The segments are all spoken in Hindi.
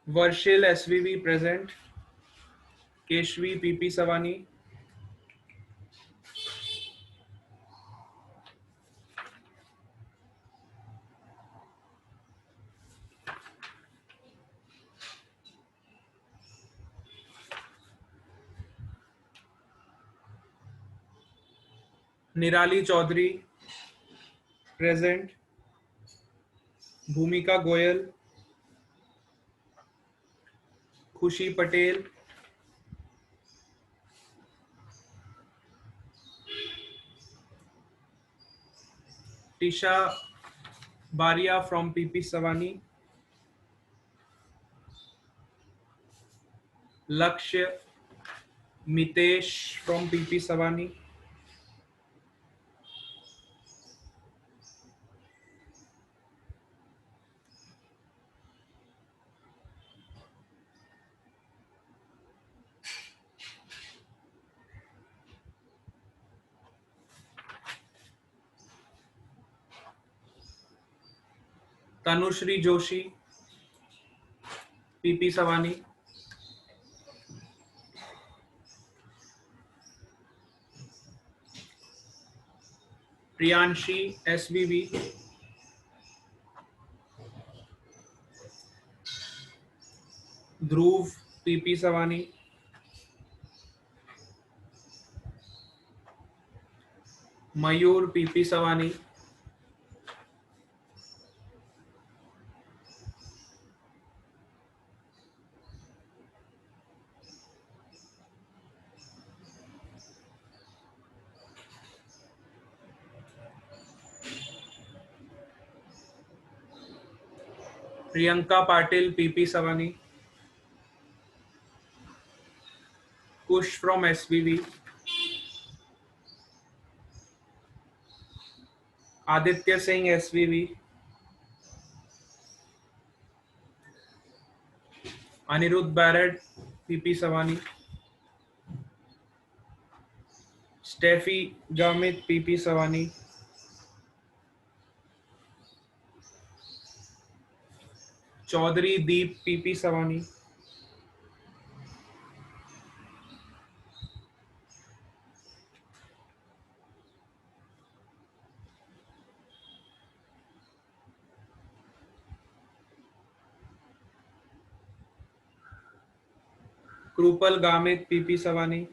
Varshil SVV present, Keshavi PP Savani, Nirali Chaudhary present, Bhoomika Goyal, Khushi Patel, Tisha Bariya from PP Savani, Lakshya Mitesh from PP Savani, Tanushree Joshi PP Savani, Priyanshi SVV, Dhruv PP Savani, Mayur PP Savani, Priyanka Patil PP Savani, Kush from SVV, Aditya Singh SVV, Anirudh Bairad PP Savani, Steffi Gamit PP Savani, Chaudhary Deep PP Savani, Kripal Gamit PP Savani,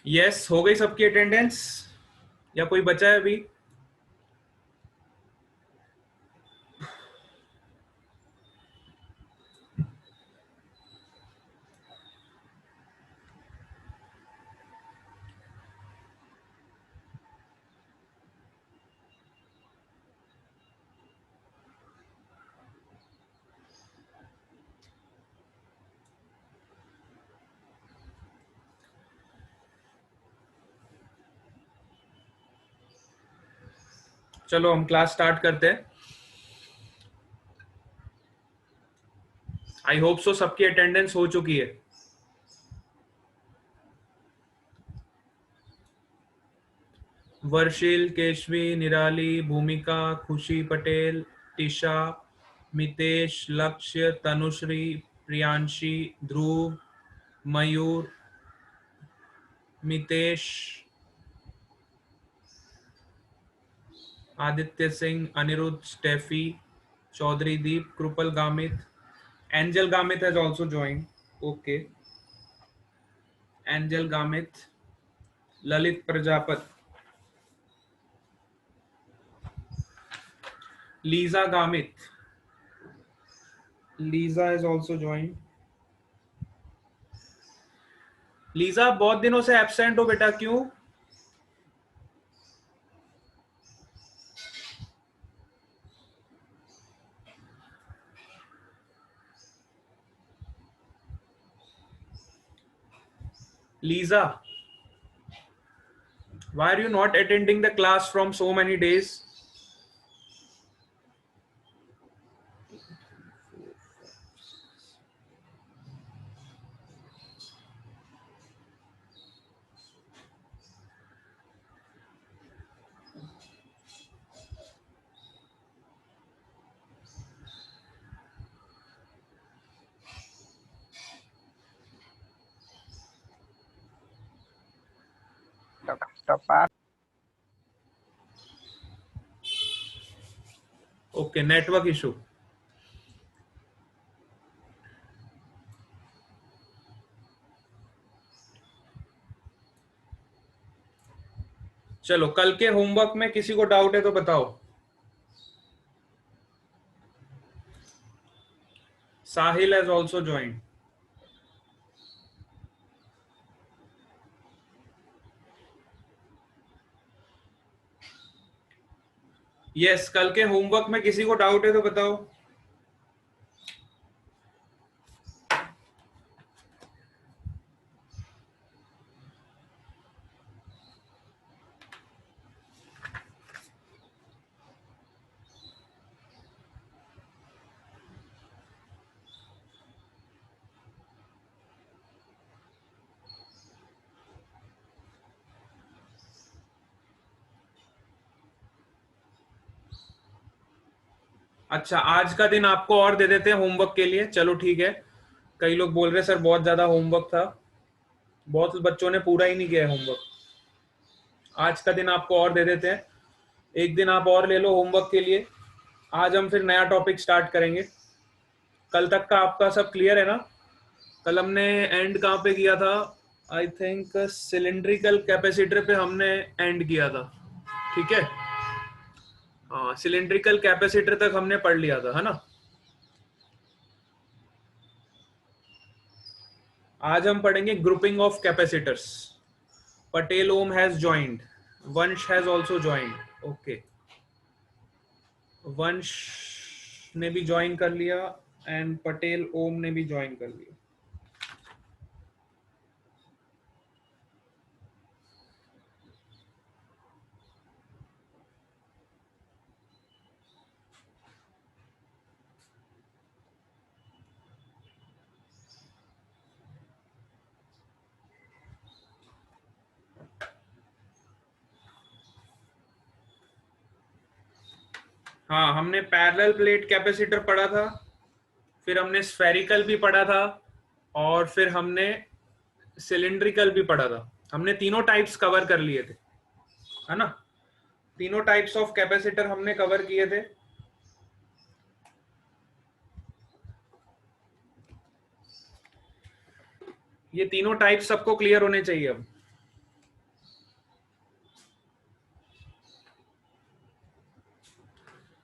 yes हो गई सबकी अटेंडेंस या कोई बचा है अभी? चलो हम क्लास स्टार्ट करते हैं। आई होप सो सबकी अटेंडेंस हो चुकी है। वर्षिल, केशवी, निराली, भूमिका, खुशी Patel, Tisha, Mitesh, Lakshya, Tanushree, Priyanshi, Dhruv, Mayur, Mitesh, Aditya Singh, Anirudh, Steffi, Chaudhary Deep, Kripal Gamit, Angel Gamit has also joined. Okay. Angel Gamit, Lalit Prajapat, Lisa Gamit, Lisa is also joined. Lisa बहुत दिनों से एब्सेंट हो बेटा, क्यों? Lisa, why are you not attending the class from so many days? Dr. Parth. Okay, network issue. चलो, कल के होमवर्क में किसी को डाउट है तो बताओ. Sahil has also joined. Yes, कल के होमवर्क में किसी को डाउट है तो बताओ. अच्छा, आज का दिन आपको और दे देते हैं होमवर्क के लिए. चलो ठीक है. कई लोग बोल रहे सर बहुत ज्यादा होमवर्क था. बहुत बच्चों ने पूरा ही नहीं किया है होमवर्क. आज का दिन आपको और दे देते हैं. एक दिन आप और ले लो होमवर्क के लिए. आज हम फिर नया टॉपिक स्टार्ट करेंगे. कल तक का आपका सब क्लियर है ना? कल हमने एंड कहाँ पे किया था? आई थिंक सिलिंड्रिकल कैपेसिटर पे हमने एंड किया था. ठीक है. हाँ, सिलिंड्रिकल कैपेसिटर तक हमने पढ़ लिया था, है ना? आज हम पढ़ेंगे grouping of capacitors. Patel Om has joined. Vansh has also joined. Okay, Vansh ने भी ज्वाइन कर लिया एंड पटेल ओम ने भी ज्वाइन कर लिया. हाँ, हमने पैरेलल प्लेट कैपेसिटर पढ़ा था, फिर हमने स्फेरिकल भी पढ़ा था, और फिर हमने सिलिंड्रिकल भी पढ़ा था. हमने तीनों टाइप्स कवर कर लिए थे, है ना? तीनों टाइप्स ऑफ कैपेसिटर हमने कवर किए थे. ये तीनों टाइप्स सबको क्लियर होने चाहिए. अब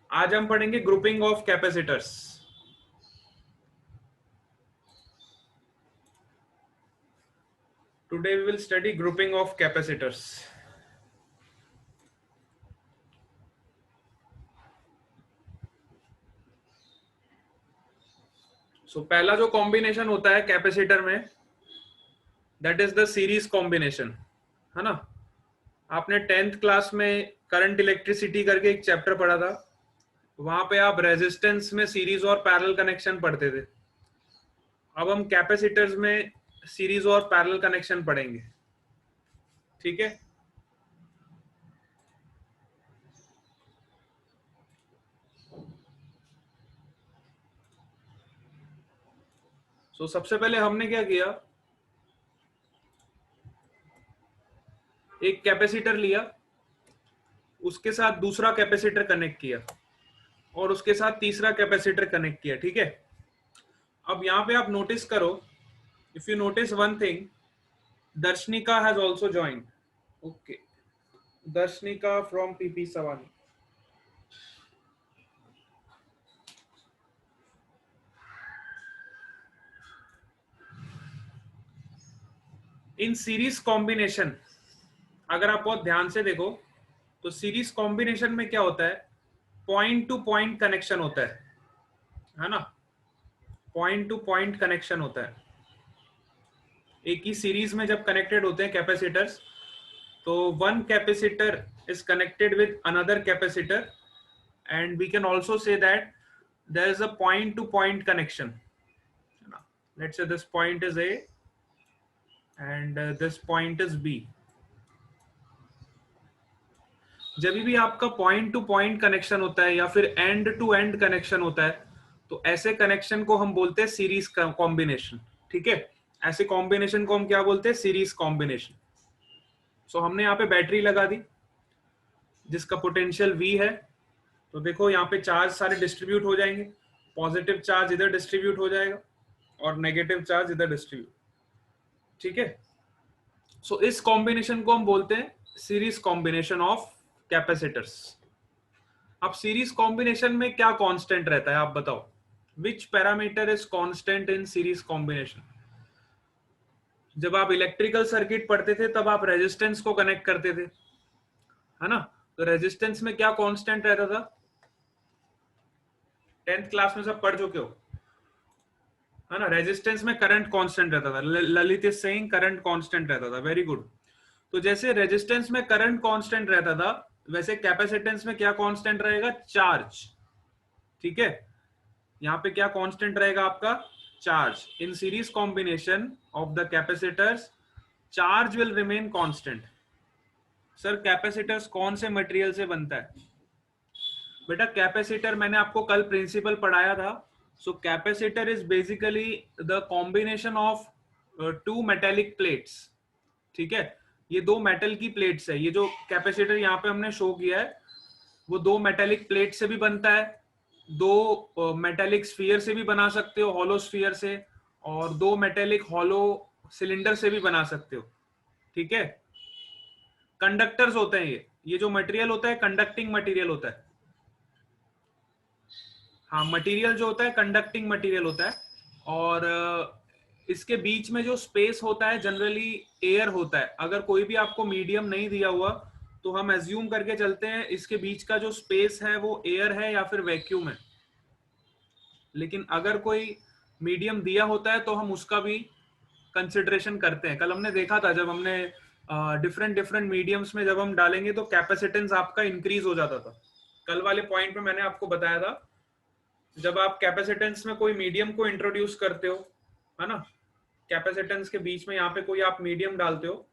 आज हम पढ़ेंगे grouping of capacitors. Today we will study grouping of capacitors. So पहला जो कॉम्बिनेशन होता है कैपेसिटर में, that is the series combination, है ना? आपने 10th क्लास में करंट इलेक्ट्रिसिटी करके एक चैप्टर पढ़ा था. वहां पे आप रेजिस्टेंस में सीरीज और पैरेलल कनेक्शन पढ़ते थे. अब हम कैपेसिटर्स में सीरीज और पैरेलल कनेक्शन पढ़ेंगे. ठीक है. सो सबसे पहले हमने क्या किया, एक कैपेसिटर लिया, उसके साथ दूसरा कैपेसिटर कनेक्ट किया, और उसके साथ तीसरा कैपेसिटर कनेक्ट किया. ठीक है. अब यहां पे आप नोटिस करो, if you notice one thing, Darshanika has also joined. Okay, Darshanika from PP Savani. In series combination, अगर आप बहुत ध्यान से देखो तो सीरीज कॉम्बिनेशन में क्या होता है, पॉइंट टू पॉइंट कनेक्शन होता है ना? पॉइंट टू पॉइंट कनेक्शन होता है. एक ही सीरीज में जब कनेक्टेड होते हैं कैपेसिटर्स, तो one capacitor is connected with another capacitor, and we can also say that there is a point to point connection. Let's say this point is A and this point is B. जब भी आपका पॉइंट टू पॉइंट कनेक्शन होता है या फिर एंड टू एंड कनेक्शन होता है, तो ऐसे कनेक्शन को हम बोलते हैं सीरीज कॉम्बिनेशन. ठीक है, ऐसे कॉम्बिनेशन को हम क्या बोलते हैं? Series combination. सो हमने यहाँ पे बैटरी लगा दी जिसका पोटेंशियल V है. तो देखो यहाँ पे चार्ज सारे डिस्ट्रीब्यूट हो जाएंगे. पॉजिटिव चार्ज इधर डिस्ट्रीब्यूट हो जाएगा और नेगेटिव चार्ज इधर डिस्ट्रीब्यूट. ठीक है, सो इस कॉम्बिनेशन को हम बोलते हैं सीरीज कॉम्बिनेशन ऑफ कैपेसिटर्स. अब सीरीज कॉम्बिनेशन में क्या कांस्टेंट रहता है आप बताओ? Which parameter is constant in series combination? जब आप इलेक्ट्रिकल सर्किट पढ़ते थे तब आप रेजिस्टेंस को कनेक्ट करते थे, है ना? तो रेजिस्टेंस में क्या कांस्टेंट रहता था? 10th क्लास में सब पढ़ चुके हो, है ना? रेजिस्टेंस में करंट कांस्टेंट रहता था. Lalit is saying current constant रहता था. Very good. तो जैसे रेजिस्टेंस में करंट कांस्टेंट रहता था, वैसे कैपेसिटेंस में क्या कांस्टेंट रहेगा? चार्ज. ठीक है, यहाँ पे क्या कांस्टेंट रहेगा आपका? Charge. In series combination of the capacitors charge will remain constant. Sir capacitors कौन से मटेरियल से बनता है? बेटा कैपेसिटर मैंने आपको कल प्रिंसिपल पढ़ाया था. So capacitor is basically the combination of two metallic plates. ठीक है, ये दो मेटल की प्लेट्स है. ये जो कैपेसिटर यहाँ पे हमने शो किया है वो दो मेटेलिक प्लेट से भी बनता है, दो मेटेलिक स्फीयर से भी बना सकते हो, हॉलो स्फीयर से, और दो मेटेलिक हॉलो सिलेंडर से भी बना सकते हो. ठीक है, कंडक्टर्स होते हैं ये जो मटेरियल होता है कंडक्टिंग मटेरियल होता है. हाँ, मटेरियल जो होता है कंडक्टिंग मटेरियल होता है. और इसके बीच में जो स्पेस होता है जनरली एयर होता है. अगर कोई भी आपको मीडियम नहीं दिया हुआ तो हम एज्यूम करके चलते हैं इसके बीच का जो स्पेस है वो एयर है या फिर वैक्यूम है. लेकिन अगर कोई मीडियम दिया होता है तो हम उसका भी कंसिडरेशन करते हैं. कल हमने देखा था जब हमने डिफरेंट डिफरेंट मीडियम्स में जब हम डालेंगे तो कैपेसिटेंस आपका इंक्रीज हो जाता था. कल वाले पॉइंट में मैंने आपको बताया था जब आप कैपेसिटेंस में कोई मीडियम को इंट्रोड्यूस करते हो, है ना, कैपेसिटेंस के बीच में यहाँ पे कोई आप मीडियम डालते हो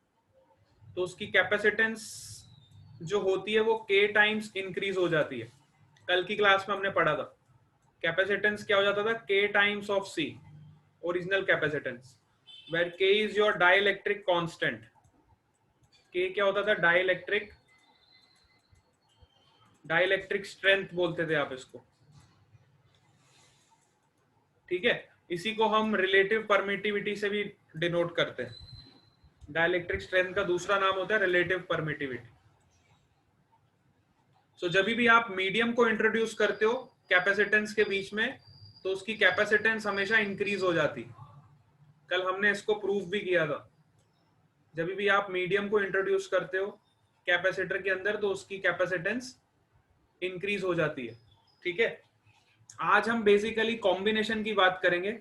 तो उसकी कैपेसिटेंस जो होती है वो k टाइम्स इंक्रीज हो जाती है. कल की क्लास में हमने पढ़ा था कैपेसिटेंस क्या हो जाता था? k times of c, original capacitance, where k is your dielectric constant. k क्या होता था? डाइलेक्ट्रिक स्ट्रेंथ बोलते थे आप इसको. ठीक है, इसी को हम रिलेटिव परमिटिविटी से भी डिनोट करते हैं. डाइलेक्ट्रिक स्ट्रेंथ का दूसरा नाम होता है रिलेटिव परमिटिविटी. सो जब भी आप मीडियम को इंट्रोड्यूस करते हो कैपेसिटेंस के बीच में तो उसकी कैपेसिटेंस हमेशा इंक्रीज हो जाती. कल हमने इसको प्रूव भी किया था. जब भी आप मीडियम को इंट्रोड्यूस करते हो कैपेसिटर के अंदर तो उसकी कैपेसिटेंस इंक्रीज हो जाती है. ठीक है, आज हम बेसिकली कॉम्बिनेशन की बात करेंगे.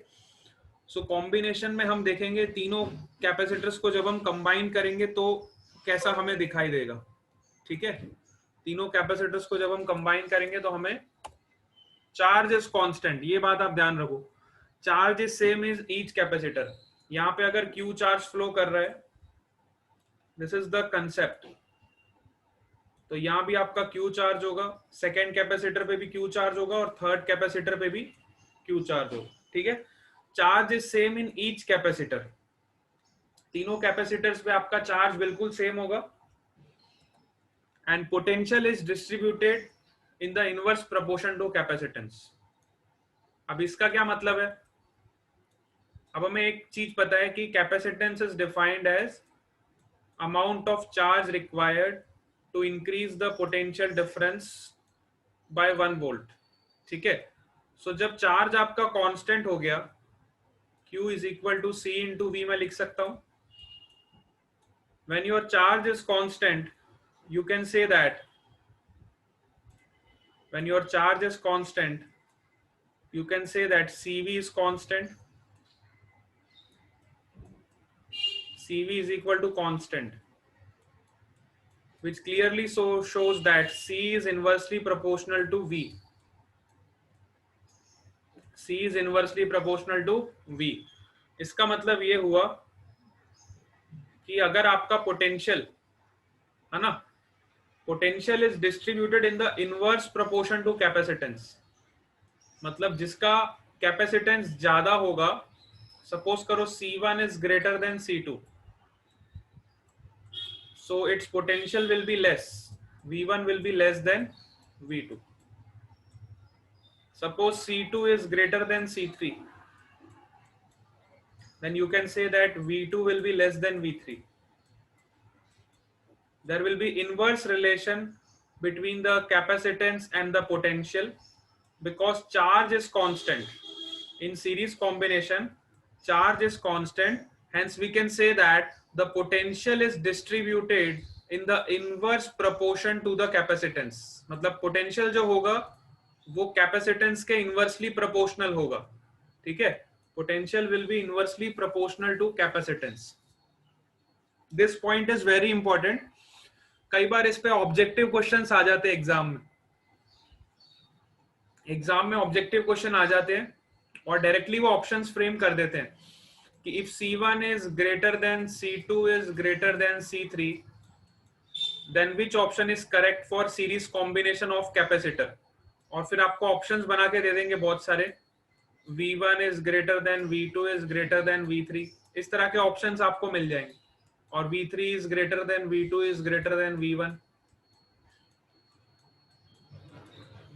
सो कॉम्बिनेशन में हम देखेंगे तीनों कैपेसिटर्स को जब हम कंबाइन करेंगे तो कैसा हमें दिखाई देगा. ठीक है, तीनों कैपेसिटर्स को जब हम कंबाइन करेंगे तो हमें चार्ज इज कांस्टेंट. ये बात आप ध्यान रखो, charge is same is each capacitor. यहाँ पे अगर Q चार्ज फ्लो कर रहा है, दिस इज द कंसेप्ट, तो यहाँ भी आपका Q चार्ज होगा, सेकेंड कैपेसिटर पे भी Q चार्ज होगा और थर्ड कैपेसिटर पे भी Q चार्ज होगा. ठीक है, charge is same in each capacitor. तीनों कैपेसिटर्स पे आपका चार्ज बिल्कुल सेम होगा and potential is distributed in the inverse proportion to capacitance. अब इसका क्या मतलब है? अब हमें एक चीज पता है कि capacitance is defined as amount of charge required to increase the potential difference by 1 volt. ठीक है, सो जब चार्ज आपका कांस्टेंट हो गया Q is equal to C into V मैं लिख सकता हूं. When your charge is constant, you can say that when your charge is constant, you can say that CV is constant CV is equal to constant, which clearly shows that C is inversely proportional to V. C is inversely proportional to V. इसका मतलब ये हुआ कि अगर आपका पोटेंशियल है ना, potential is distributed in the inverse proportion to capacitance, मतलब जिसका कैपेसिटेंस ज्यादा होगा, सपोज करो C1 is greater than C2, so its potential will be less, V1 will be less than V2. Suppose C2 is greater than C3, then you can say that V2 will be less than V3. There will be inverse relation between the capacitance and the potential because charge is constant. In series combination, charge is constant, hence we can say that the potential is distributed in the inverse proportion to the capacitance. मतलब potential जो होगा वो capacitance के inversely proportional होगा, ठीक है? Potential will be inversely proportional to capacitance. This point is very important. कई बार इस पे ऑब्जेक्टिव क्वेश्चंस आ जाते हैं एग्जाम में ऑब्जेक्टिव क्वेश्चन आ जाते हैं और डायरेक्टली वो ऑप्शंस फ्रेम कर देते हैं कि if C1 is greater than C2 is greater than C3 then which option is correct for series combination of capacitor, और फिर आपको ऑप्शंस बना के दे देंगे बहुत सारे, V1 is greater than V2 is greater then V3, इस तरह के ऑप्शंस आपको मिल जाएंगे, और V3 is greater than V2 is greater than V1,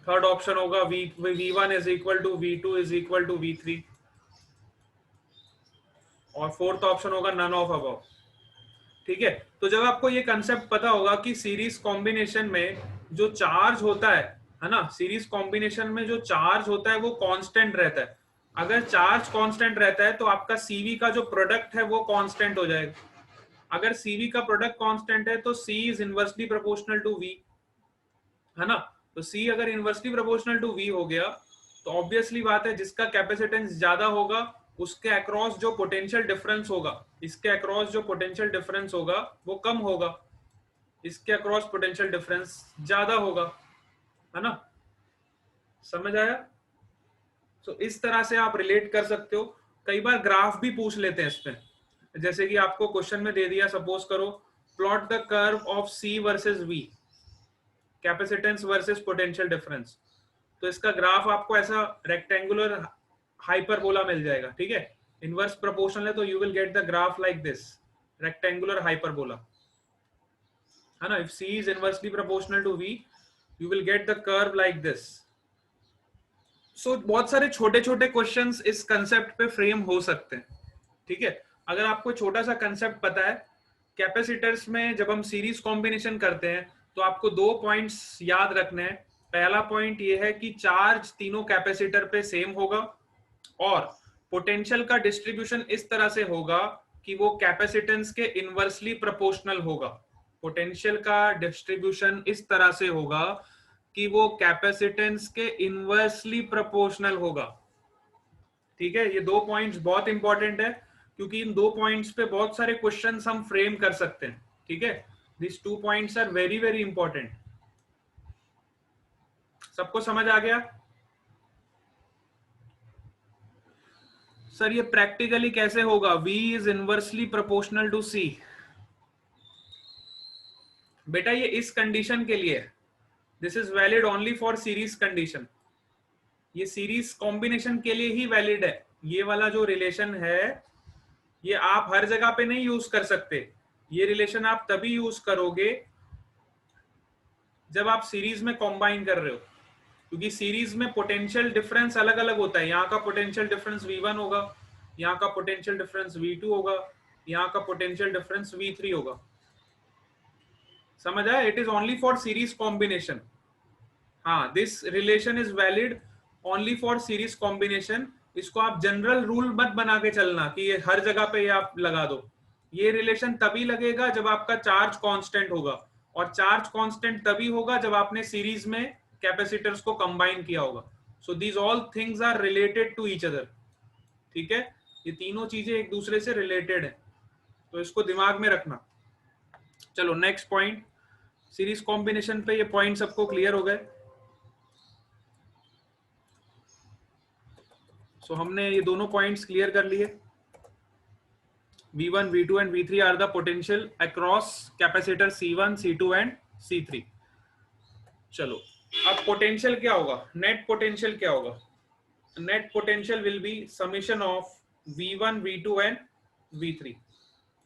third option होगा V1 is equal to V2 is equal to V3, और फोर्थ ऑप्शन होगा नन ऑफ अबव, ठीक है? तो जब आपको ये कंसेप्ट पता होगा कि सीरीज कॉम्बिनेशन में जो चार्ज होता है ना, सीरीज कॉम्बिनेशन में जो चार्ज होता है वो कांस्टेंट रहता है, अगर चार्ज कांस्टेंट रहता है तो आपका सीवी का जो प्रोडक्ट है वो कांस्टेंट हो जाएगा, अगर सीवी का प्रोडक्ट कांस्टेंट है तो C is inversely proportional to V, है ना? तो सी अगर इनवर्सली प्रोपोर्शनल टू वी हो गया तो ऑब्वियसली बात है जिसका कैपेसिटेंस ज्यादा होगा उसके अक्रॉस जो पोटेंशियल डिफरेंस होगा, इसके अक्रॉस जो पोटेंशियल डिफरेंस होगा वो कम होगा, इसके अक्रॉस पोटेंशियल डिफरेंस ज्यादा होगा, है ना? समझ आया? तो इस तरह से आप रिलेट कर सकते हो। कई बार ग्राफ भी पूछ लेते हैं इस पे, जैसे कि आपको क्वेश्चन में दे दिया, सपोज करो plot the curve of C versus V, capacitance versus potential difference, तो इसका ग्राफ आपको ऐसा रेक्टेंगुलर हाइपरबोला मिल जाएगा, ठीक है? इनवर्स प्रोपोर्शनल है तो you will get the graph like this, rectangular hyperbola, है ना? If C is inversely proportional to V you will get the curve like this. So बहुत सारे छोटे छोटे क्वेश्चंस इस कंसेप्ट पे फ्रेम हो सकते हैं, ठीक है? अगर आपको छोटा सा कंसेप्ट पता है, कैपेसिटर्स में जब हम सीरीज कॉम्बिनेशन करते हैं तो आपको दो पॉइंट्स याद रखने हैं। पहला पॉइंट ये है कि चार्ज तीनों कैपेसिटर पे सेम होगा और पोटेंशियल का डिस्ट्रीब्यूशन इस तरह से होगा कि वो कैपेसिटेंस के इनवर्सली प्रोपोर्शनल होगा, पोटेंशियल का डिस्ट्रीब्यूशन इस तरह से होगा कि वो कैपेसिटेंस के इनवर्सली प्रोपोर्शनल होगा, ठीक है? ये दो पॉइंट्स बहुत इंपॉर्टेंट है क्योंकि इन दो पॉइंट्स पे बहुत सारे क्वेश्चंस हम फ्रेम कर सकते हैं, ठीक है? This two points are very very important. सबको समझ आ गया? सर ये प्रैक्टिकली कैसे होगा? V is inversely proportional to C, बेटा ये इस कंडीशन के लिए, this is valid only for series condition, ये सीरीज कॉम्बिनेशन के लिए ही वैलिड है। ये वाला जो रिलेशन है ये आप हर जगह पे नहीं यूज कर सकते, ये रिलेशन आप तभी यूज करोगे जब आप सीरीज में कॉम्बाइन कर रहे हो, क्योंकि सीरीज में पोटेंशियल डिफरेंस अलग अलग होता है। यहाँ का पोटेंशियल डिफरेंस V1 होगा, यहाँ का पोटेंशियल डिफरेंस V2 होगा, यहाँ का पोटेंशियल डिफरेंस V3 होगा। समझ आया? It is only for series combination. हाँ, this relation is valid only for series combination. इसको आप जनरल रूल मत बना के चलना कि ये हर जगह पे ये आप लगा दो। ये रिलेशन तभी लगेगा जब आपका चार्ज कांस्टेंट होगा, और चार्ज कांस्टेंट तभी होगा जब आपने सीरीज में कैपेसिटर्स को कंबाइन किया होगा। So these all things are related to each other, ठीक है? ये तीनों चीजें एक दूसरे से रिलेटेड है। तो इसको दिमाग में रखना। चलो नेक्स्ट पॉइंट, सीरीज कॉम्बिनेशन पे ये पॉइंट सबको क्लियर हो गए। सो हमने ये दोनों पॉइंट्स क्लियर कर लिए। V1, V2 and V3 are the potential across capacitor C1, C2 and C3। चलो अब पोटेंशियल क्या होगा, नेट पोटेंशियल क्या होगा? Net potential will be summation of V1, V2 and V3।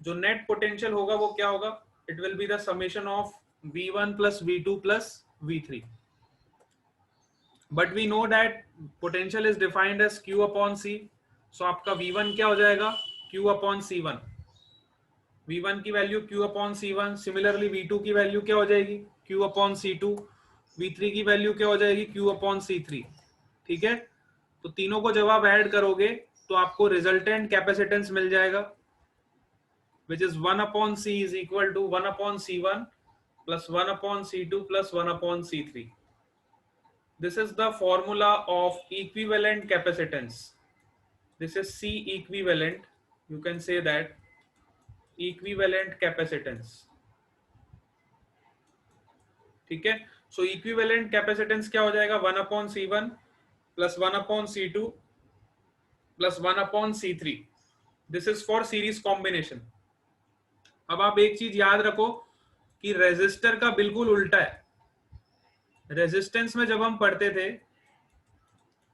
जो नेट पोटेंशियल होगा वो क्या होगा? It will be the summation of V1 plus V2 plus V3। But we know that potential is defined as Q upon C। So आपका V1 क्या हो जाएगा? Q upon C1। V1 की value Q upon C1। Similarly V2 की वैल्यू क्या हो जाएगी? Q upon C2। V3 की वैल्यू क्या हो जाएगी? Q upon C3। ठीक है, तो तीनों को जब आप ऐड करोगे तो आपको रिजल्टेंट कैपेसिटेंस मिल जाएगा, which is 1 upon C is equal to 1 upon C1 plus 1 upon C2 plus 1 upon C3। This is the formula of equivalent capacitance। This is C equivalent, you can say that equivalent capacitance। ठीक है, सो इक्विवेलेंट कैपेसिटेंस क्या हो जाएगा? 1 upon C1 plus 1 upon C2 plus 1 upon C3। This is for series combination. अब आप एक चीज याद रखो कि रेजिस्टर का बिल्कुल उल्टा है। रेजिस्टेंस में जब हम पढ़ते थे,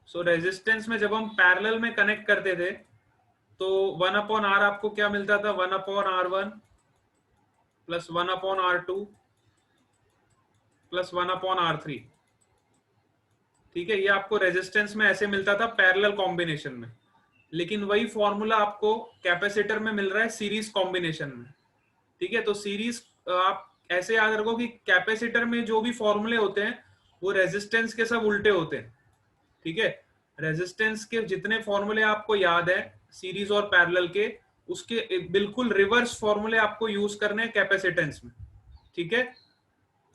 रेजिस्टेंस में जब हम पैरेलल में कनेक्ट करते थे तो 1 अपॉन R आपको क्या मिलता था? 1 upon R1 plus 1 upon R2 plus 1 upon R3। ठीक है, ये आपको रेजिस्टेंस में ऐसे मिलता था पैरेलल कॉम्बिनेशन में। लेकिन वही फॉर्मूला आपको कैपेसिटर में मिल रहा है सीरीज कॉम्बिनेशन में। ठीक है, तो सीरीज आप ऐसे याद रखो कि कैपेसिटर में जो भी फॉर्मूले होते हैं वो रेजिस्टेंस के सब उल्टे होते हैं। ठीक है, रेजिस्टेंस के जितने फॉर्मूले आपको याद है सीरीज और पैरेलल के, उसके बिल्कुल रिवर्स फॉर्मूले आपको यूज करने हैं कैपेसिटेंस में। ठीक है,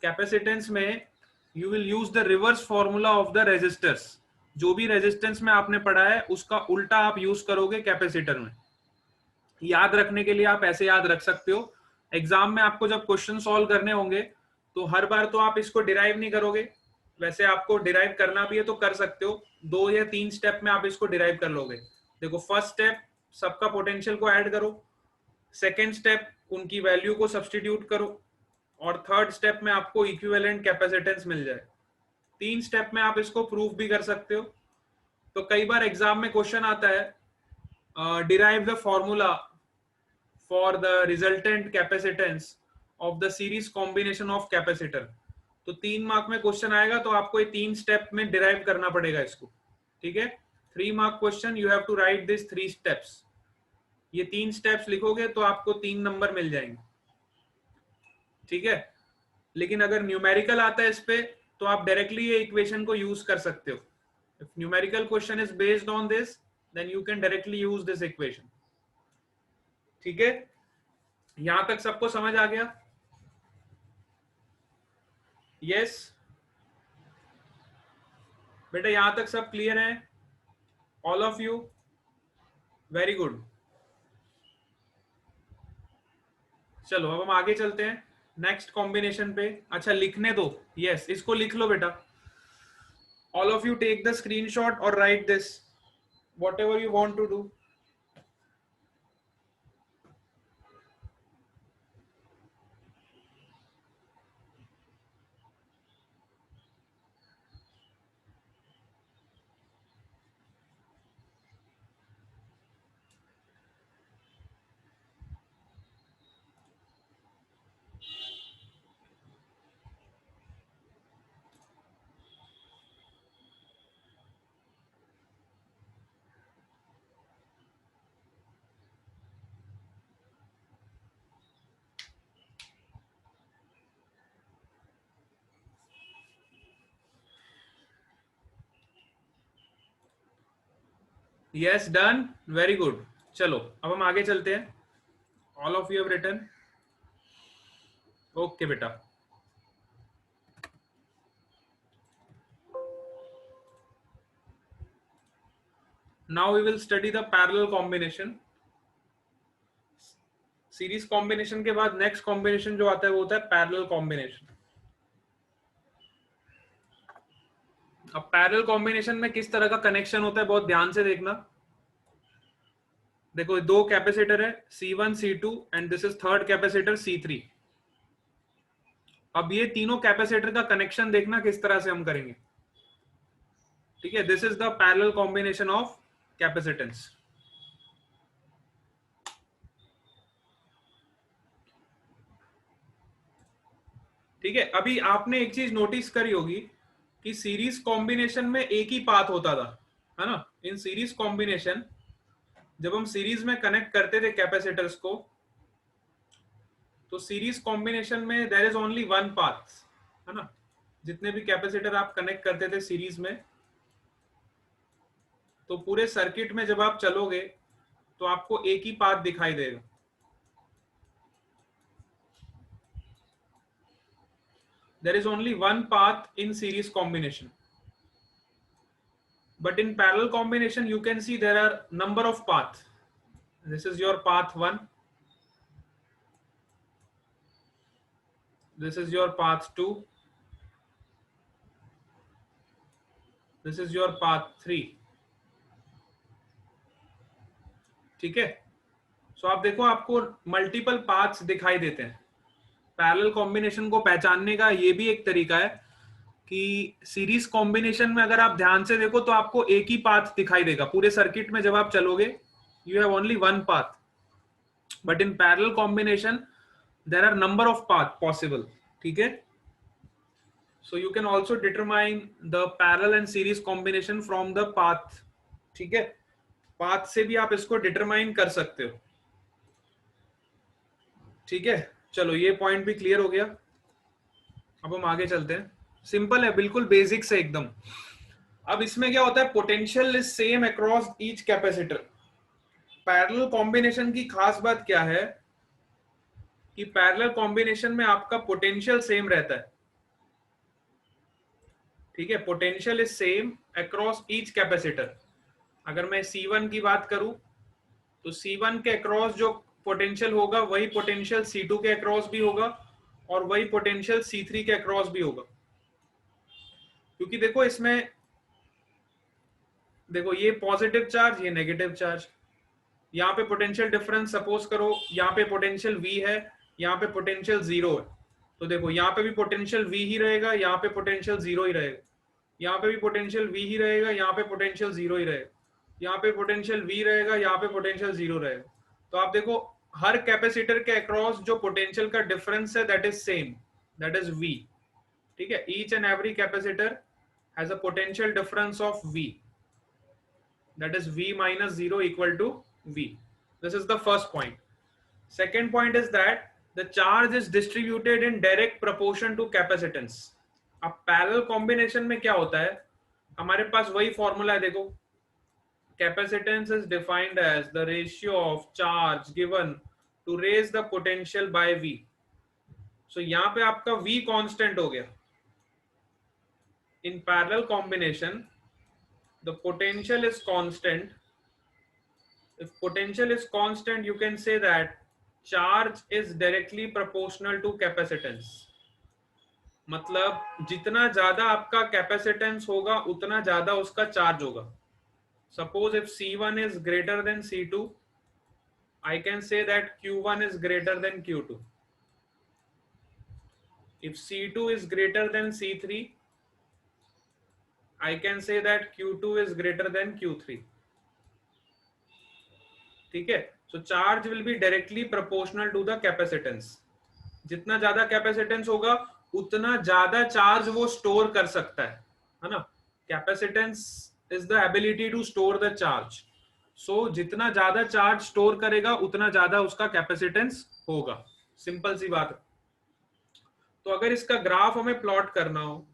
कैपेसिटेंस में you will use the reverse formula of the resistors. जो भी रेजिस्टेंस में आपने पढ़ा है उसका उल्टा आप यूज करोगे कैपेसिटर में। याद रखने के लिए आप ऐसे याद रख सकते हो। एग्जाम में आपको जब क्वेश्चन सॉल्व करने होंगे तो हर बार तो आप इसको डिराइव नहीं करोगे, वैसे आपको डिराइव करना भी है तो कर सकते हो। 2 या 3 स्टेप में आप इसको डिराइव कर लोगे। देखो, फर्स्ट स्टेप सबका पोटेंशियल को ऐड करो, सेकेंड स्टेप उनकी वैल्यू को सब्सटीट्यूट करो, और थर्ड स्टेप में आपको इक्विवेलेंट कैपेसिटेंस मिल जाए। 3 स्टेप में आप इसको प्रूफ भी कर सकते हो। तो कई बार एग्जाम में क्वेश्चन आता है derive the formula for the resultant capacitance of the series combination of capacitor. तो 3 मार्क में क्वेश्चन आएगा तो आपको ये 3 स्टेप में डिराइव करना पड़ेगा इसको। ठीक है, 3 mark question, you have to write this 3 steps. ये 3 स्टेप्स लिखोगे तो आपको 3 नंबर मिल जाएंगे। ठीक है, लेकिन अगर न्यूमेरिकल आता है इस पे तो आप डायरेक्टली ये इक्वेशन को यूज कर सकते हो। If numerical question is based on this then you can directly use this equation. ठीक है, यहां तक सबको समझ आ गया? यस बेटा, यहां तक सब क्लियर है? All of you? Very good. चलो अब हम आगे चलते हैं नेक्स्ट कॉम्बिनेशन पे। अच्छा लिखने दो, यस इसको लिख लो बेटा। All of you take the screenshot और write this whatever you want to do। Yes done, very good. चलो अब हम आगे चलते हैं। All of you have written? Okay बेटा, now we will study the parallel combination। Series combination के बाद नेक्स्ट कॉम्बिनेशन जो आता है वो होता है पैरेलल कॉम्बिनेशन। अब पैरेलल कॉम्बिनेशन में किस तरह का कनेक्शन होता है बहुत ध्यान से देखना। देखो दो कैपेसिटर है C1 C2 and this is third capacitor C3। अब ये तीनों कैपेसिटर का कनेक्शन देखना किस तरह से हम करेंगे। ठीक है, this is the parallel combination of capacitance. ठीक है, अभी आपने एक चीज नोटिस करी होगी कि सीरीज कॉम्बिनेशन में एक ही पाथ होता था, है ना। इन सीरीज कॉम्बिनेशन जब हम सीरीज में कनेक्ट करते थे कैपेसिटर्स को, तो सीरीज कॉम्बिनेशन में there is only one path, है ना। जितने भी कैपेसिटर आप कनेक्ट करते थे सीरीज में, तो पूरे सर्किट में जब आप चलोगे तो आपको एक ही पाथ दिखाई देगा। There is only one path in series combination, but in parallel combination you can see there are number of path. This is your path 1, this is your path 2, this is your path 3। ठीक है, सो आप देखो आपको मल्टीपल पाथ्स दिखाई देते हैं। पैरेलल कॉम्बिनेशन को पहचानने का ये भी एक तरीका है कि सीरीज कॉम्बिनेशन में अगर आप ध्यान से देखो तो आपको एक ही पाथ दिखाई देगा पूरे सर्किट में। जब आप चलोगे you have only one path, but in parallel combination there are number of path possible. ठीक है, so you can also determine the parallel and series combination from the path। ठीक है, पाथ से भी आप इसको डिटरमाइन कर सकते हो। ठीक है, चलो ये पॉइंट भी क्लियर हो गया। अब हम आगे चलते हैं, सिंपल है बिल्कुल, बेसिक से एकदम। अब इसमें क्या होता है, potential is same across each capacitor. Parallel combination की खास बात क्या है कि पैरेलल कॉम्बिनेशन में आपका पोटेंशियल सेम रहता है। ठीक है, potential is same across each capacitor. अगर मैं C1 की बात करूं तो C1 के अक्रॉस जो पोटेंशियल होगा वही पोटेंशियल C2 के अक्रॉस भी होगा और वही पोटेंशियल C3 के अक्रॉस भी होगा। क्योंकि देखो इसमें, देखो ये पॉजिटिव चार्ज, ये नेगेटिव चार्ज, यहाँ पे पोटेंशियल डिफरेंस सपोज करो यहाँ पे पोटेंशियल V है, यहाँ पे पोटेंशियल 0 है, तो देखो यहाँ पे भी पोटेंशियल V ही रहेगा, यहाँ पे पोटेंशियल 0 ही रहेगा, यहाँ पे भी पोटेंशियल V ही रहेगा, यहाँ पे पोटेंशियल 0 ही रहेगा, यहाँ पे पोटेंशियल V रहेगा, यहाँ पे पोटेंशियल 0 रहेगा। तो आप देखो हर कैपेसिटर के अक्रॉस जो पोटेंशियल का डिफरेंस है that is same, that is V। ठीक है, each and every capacitor has a potential difference of V, that is V minus 0 equal to V। This is the first point। Second point is that the charge is distributed in direct proportion to capacitance। अब पैरेलल कॉम्बिनेशन में क्या होता है, हमारे पास वही फॉर्मूला है, देखो capacitance is defined as the ratio of charge given to raise the potential by V। so यहाँ पे आपका V कांस्टेंट हो गया। in parallel combination the potential is constant। if potential is constant you can say that charge is directly proportional to capacitance। मतलब जितना ज्यादा आपका कैपेसिटेंस होगा उतना ज्यादा उसका चार्ज होगा। Suppose if C1 is greater than C2 I can say that Q1 is greater than Q2। if C2 is greater than C3 I can say that Q2 is greater than Q3। ठीक है, so charge will be directly proportional to the capacitance. जितना ज्यादा कैपेसिटेंस होगा उतना ज्यादा चार्ज वो स्टोर कर सकता है ना। Capacitance is the ability to store the charge. So जितना ज्यादा चार्ज स्टोर करेगा उतना ज्यादा उसका कैपेसिटेंस होगा, सिंपल सी बात है। तो अगर इसका ग्राफ हमें प्लॉट करना हो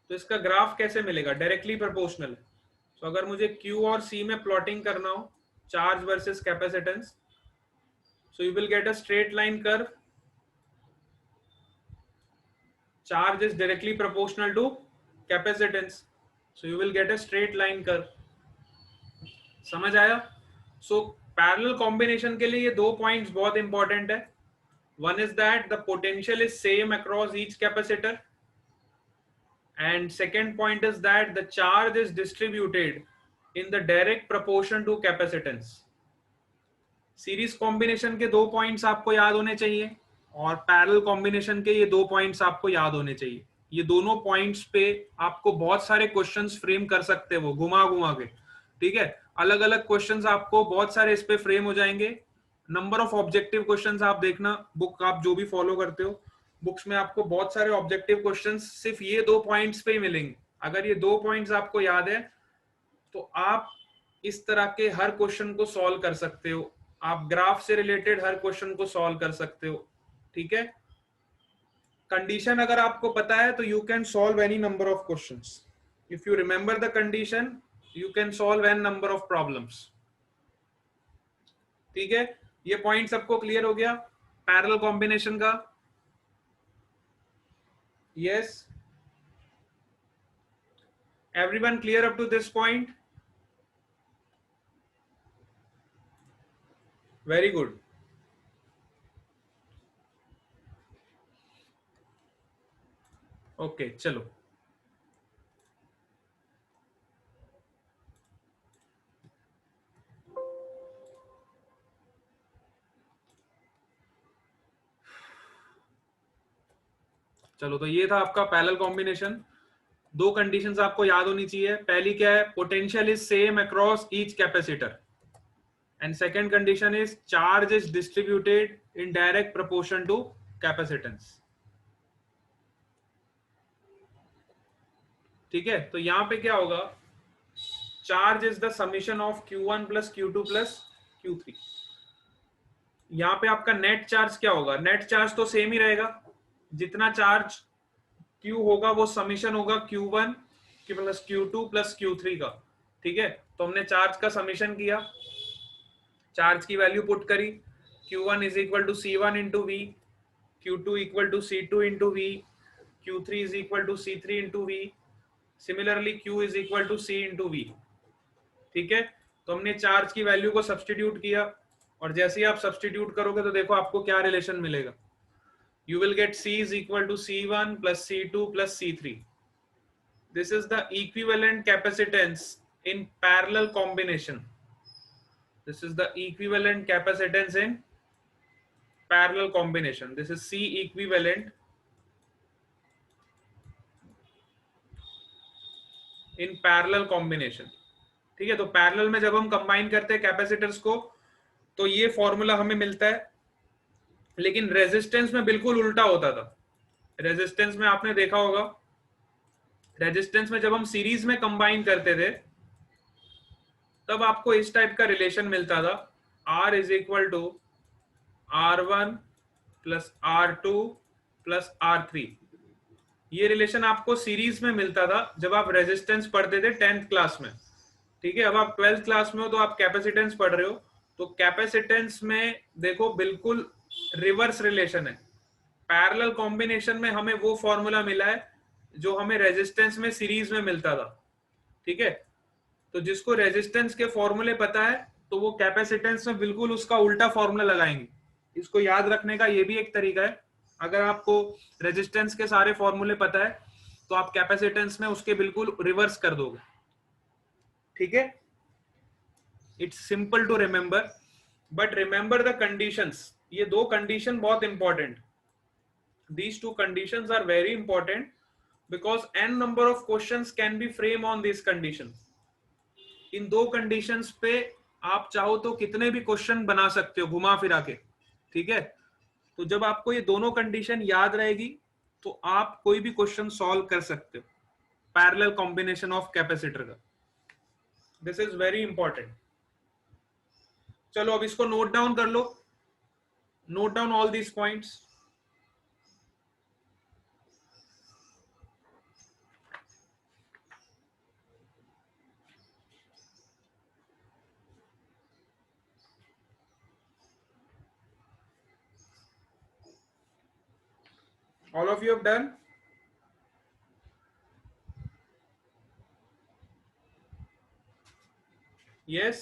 तो इसका ग्राफ कैसे मिलेगा, डायरेक्टली प्रोपोर्शनल। तो अगर मुझे Q और C में प्लॉटिंग करना हो charge versus capacitance, so you will get a straight line curve। charge is directly proportional to capacitance, so you will get a straight line curve। समझ आया। so पैरेलल कॉम्बिनेशन के लिए ये 2 पॉइंट्स बहुत इंपॉर्टेंट है. One is that the potential is same across each capacitor, and second point is that the charge is distributed in the direct proportion to capacitance. Series combination के 2 पॉइंट्स आपको याद होने चाहिए और पैरेलल कॉम्बिनेशन के ये 2 पॉइंट्स आपको याद होने चाहिए. ये दोनों पॉइंट्स पे आपको बहुत सारे क्वेश्चंस फ्रेम कर सकते हो घुमा घुमा के. ठीक है, अलग अलग क्वेश्चंस आपको बहुत सारे इस पे फ्रेम हो जाएंगे. नंबर ऑफ ऑब्जेक्टिव क्वेश्चंस आप देखना, बुक आप जो भी फॉलो करते हो, बुक्स में आपको बहुत सारे ऑब्जेक्टिव क्वेश्चंस सिर्फ ये 2 पॉइंट्स पे ही मिलेंगे. अगर ये 2 पॉइंट्स आपको याद है तो आप इस तरह के हर क्वेश्चन को सॉल्व कर सकते हो. आप ग्राफ से रिलेटेड हर क्वेश्चन को सॉल्व कर सकते हो. ठीक है, कंडीशन अगर आपको पता है तो you can solve any number of questions. If you remember the condition you can solve an number of problems. ठीक है, ये पॉइंट सबको क्लियर हो गया पैरेलल कॉम्बिनेशन का? Yes, everyone clear up to this point? Very good. Okay, चलो चलो. तो ये था आपका पैरेलल कॉम्बिनेशन. 2 कंडीशंस आपको याद होनी चाहिए. पहली क्या है? Potential is same across each capacitor. And second condition is charge is distributed in direct proportion to capacitance. ठीक है, तो यहां पे क्या होगा? Charge is the summation of Q1 plus Q2 plus Q3. यहां पे आपका नेट चार्ज क्या होगा? नेट चार्ज तो सेम ही रहेगा. जितना चार्ज Q होगा वो समीशन होगा Q1 plus Q2 plus Q3 का. ठीक है, तो हमने चार्ज का समीशन किया, चार्ज की वैल्यू पुट करी. Q1 is equal to C1 into V, Q2 equal to C2 into V, Q3 is equal to C3 into V, similarly Q is equal to C into V. ठीक है, तो हमने चार्ज की वैल्यू को सब्सटीट्यूट किया और जैसे ही आप सब्सटीट्यूट करोगे तो देखो आपको क्या रिलेशन मिलेगा. You will get C is equal to C1 plus C2 plus C3. This is the equivalent capacitance in parallel combination. This is the equivalent capacitance in parallel combination. This is C equivalent in parallel combination. ठीक है, तो पैरेलल में जब हम कंबाइन करते हैं कैपेसिटर्स को तो ये फॉर्मूला हमें मिलता है. लेकिन रेजिस्टेंस में बिल्कुल उल्टा होता था. रेजिस्टेंस में आपने देखा होगा, रेजिस्टेंस में जब हम सीरीज में कंबाइन करते थे तब आपको इस टाइप का रिलेशन मिलता था. R is equal to R1 plus R2 plus R3. ये रिलेशन आपको सीरीज में मिलता था जब आप रेजिस्टेंस पढ़ते थे 10th क्लास में. ठीक है, अब आप 12th क्लास में हो तो आप कैपेसिटेंस पढ़ रहे हो. तो कैपेसिटेंस में देखो बिल्कुल रिवर्स रिलेशन है. पैरेलल कॉम्बिनेशन में हमें वो फॉर्मूला मिला है जो हमें रेजिस्टेंस में सीरीज में मिलता था. ठीक है, तो जिसको रेजिस्टेंस के फॉर्मूले पता है तो वो कैपेसिटेंस में बिल्कुल उसका उल्टा फॉर्मूला लगाएंगे. इसको याद रखने का ये भी एक तरीका है. अगर आपको रेजिस्टेंस के सारे फॉर्मूले पता है तो आप कैपेसिटेंस में उसके बिल्कुल रिवर्स कर दोगे. ठीक है, it's simple to remember, but remember the conditions. ये 2 कंडीशन बहुत important. These 2 conditions are very important because n number of questions can be framed on these conditions. In 2 conditions पे आप चाहो तो कितने भी क्वेश्चन बना सकते हो घुमा फिरा के. ठीक है, तो जब आपको ये दोनों कंडीशन याद रहेगी तो आप कोई भी क्वेश्चन सॉल्व कर सकते हो पैरेलल कॉम्बिनेशन ऑफ कैपेसिटर का. This is very important. चलो अब इसको नोट डाउन कर लो. Note down all these points. All of you have done? Yes.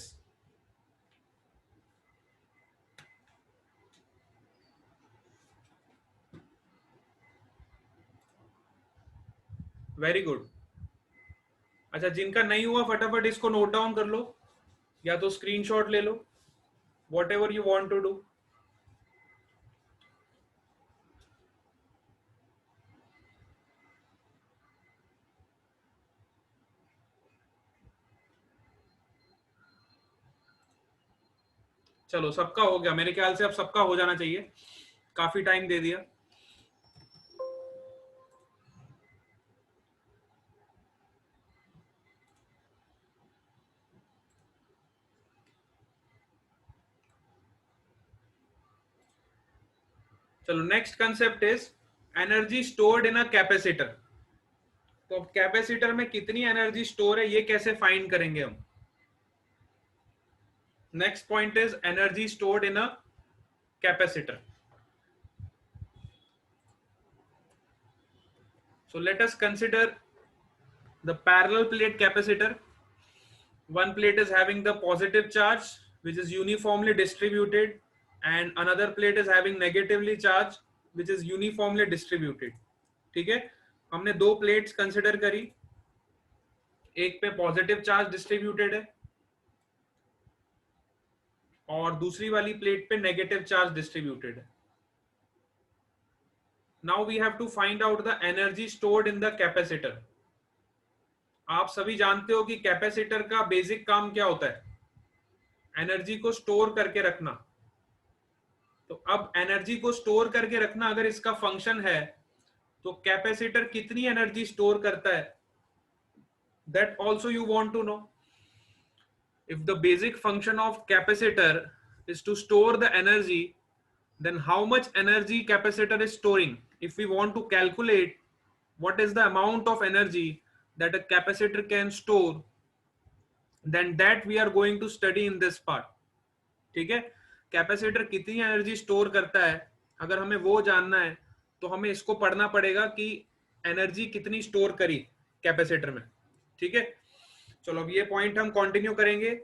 Very good. अच्छा, जिनका नहीं हुआ फटाफट इसको नोट डाउन कर लो या तो स्क्रीनशॉट ले लो, whatever you want to do. चलो सबका हो गया मेरे ख्याल से, अब सबका हो जाना चाहिए, काफी टाइम दे दिया। चलो next concept is energy stored in a capacitor. तो अब कैपेसिटर में कितनी एनर्जी स्टोर है ये कैसे फाइंड करेंगे हम। Next point is energy stored in a capacitor. So let us consider the parallel plate capacitor. One plate is having the positive charge which is uniformly distributed and another plate is having negatively charged which is uniformly distributed. ठीक है, हमने दो प्लेट्स कंसिडर करी, एक पे पॉजिटिव चार्ज डिस्ट्रीब्यूटेड है और दूसरी वाली प्लेट पे नेगेटिव चार्ज डिस्ट्रीब्यूटेड है। Now we have to find out the energy stored in the capacitor. आप सभी जानते हो कि कैपेसिटर का बेसिक काम क्या होता है, एनर्जी को स्टोर करके रखना। तो अब एनर्जी को स्टोर करके रखना अगर इसका फंक्शन है तो कैपेसिटर कितनी एनर्जी स्टोर करता है, that also you want to know. If the basic function of capacitor is to store the energy, then how much energy capacitor is storing? If we want to calculate what is the amount of energy that a capacitor can store, then that we are going to study in this part. ठीक है, कैपेसिटर कितनी एनर्जी स्टोर करता है अगर हमें वो जानना है तो हमें इसको पढ़ना पड़ेगा कि एनर्जी कितनी स्टोर करी कैपेसिटर में। ठीक है, चलो अब ये पॉइंट हम कंटिन्यू करेंगे